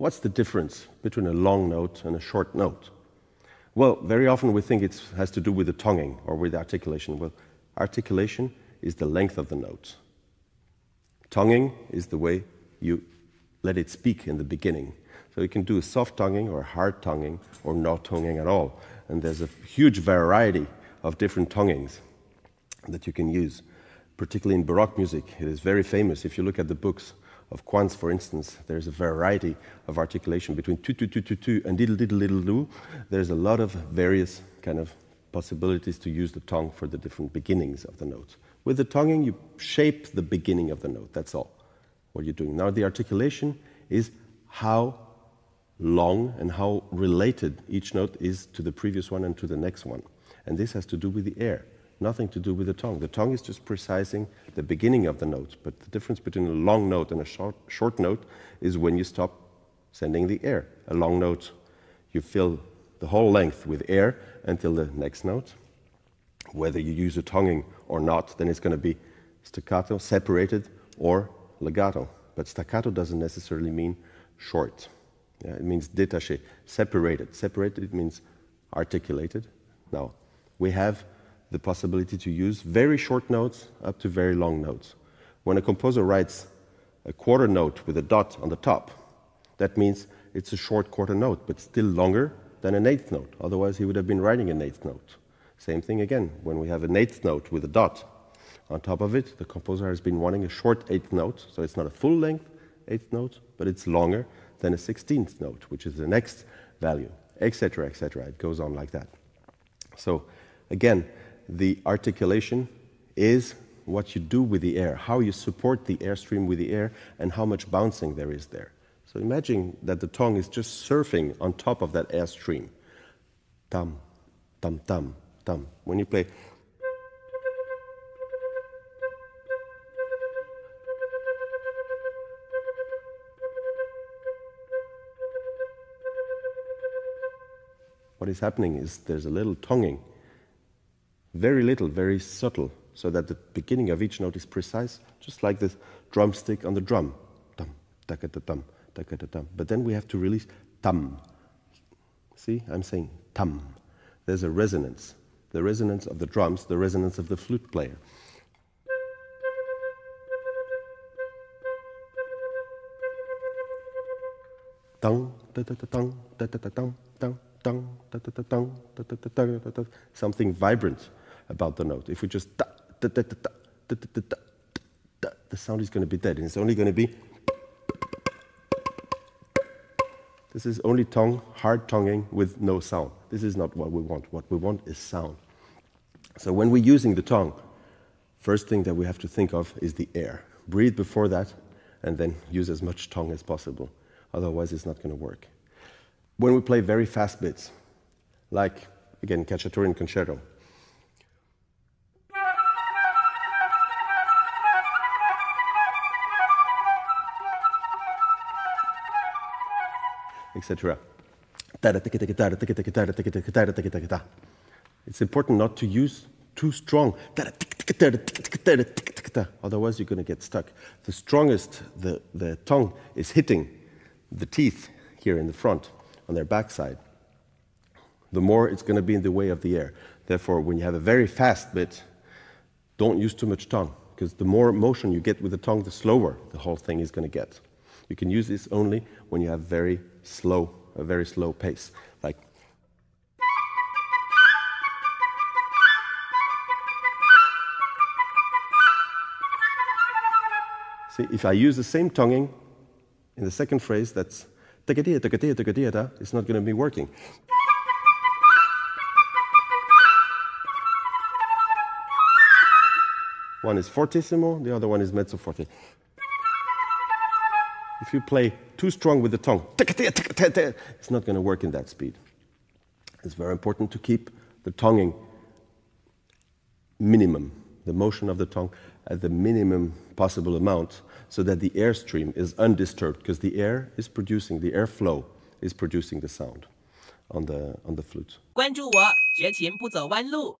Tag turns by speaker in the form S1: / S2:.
S1: What's the difference between a long note and a short note? Well, very often we think it has to do with the tonguing or with articulation. Well, articulation is the length of the note. Tonguing is the way you let it speak in the beginning. So you can do a soft tonguing or hard tonguing or no tonguing at all. And there's a huge variety of different tonguings that you can use. Particularly in Baroque music, it is very famous. If you look at the books of Quantz, for instance, there's a variety of articulation between tu tu tu tu tu and diddle diddle diddle do. There's a lot of various kind of possibilities to use the tongue for the different beginnings of the notes. With the tonguing, you shape the beginning of the note. That's all what you're doing. Now, the articulation is how long and how related each note is to the previous one and to the next one. And this has to do with the air, nothing to do with the tongue. The tongue is just precising the beginning of the note, but the difference between a long note and a short note is when you stop sending the air. A long note, you fill the whole length with air until the next note. Whether you use a tonguing or not, then it's going to be staccato, separated, or legato. But staccato doesn't necessarily mean short. Yeah, it means détaché, separated. Separated, it means articulated. Now, we have the possibility to use very short notes up to very long notes. When a composer writes a quarter note with a dot on the top, that means it's a short quarter note, but still longer than an eighth note. Otherwise, he would have been writing an eighth note. Same thing again, when we have an eighth note with a dot on top of it, the composer has been wanting a short eighth note, so it's not a full length eighth note, but it's longer than a 16th note, which is the next value, etc., etc. It goes on like that. So, again, the articulation is what you do with the air, how you support the airstream with the air, and how much bouncing there is there. So imagine that the tongue is just surfing on top of that airstream. Tam, tam, tam, tam. When you play, what is happening is there's a little tonguing, very little, very subtle, so that the beginning of each note is precise, just like the drumstick on the drum. Tum, taka-ta-tum, taka-ta-tum. But then we have to release tam. See, I'm saying tam. There's a resonance, the resonance of the drums, the resonance of the flute player. Tung, ta-ta-ta-tung, ta-ta-ta-tung, tung. Something vibrant about the note. If we just the sound is going to be dead, and it's only going to be. This is only tongue, hard tonguing with no sound. This is not what we want. What we want is sound. So when we're using the tongue, first thing that we have to think of is the air. Breathe before that, and then use as much tongue as possible. Otherwise, it's not going to work. When we play very fast bits, like, again, Cacciatorian Concerto, etc. It's important not to use too strong. Otherwise, you're going to get stuck. The strongest the tongue is hitting the teeth here in the front, on their backside, the more it's going to be in the way of the air. Therefore, when you have a very fast bit, don't use too much tongue, because the more motion you get with the tongue, the slower the whole thing is going to get. You can use this only when you have a very slow pace, like. See, if I use the same tonguing in the second phrase, that's it's not going to be working. One is fortissimo, the other one is mezzo forte. If you play too strong with the tongue, it's not going to work in that speed. It's very important to keep the tonguing minimum, the motion of the tongue at the minimum possible amount, so that the airstream is undisturbed, because the airflow is producing the sound on the flute.
S2: 关注我，学琴不走弯路。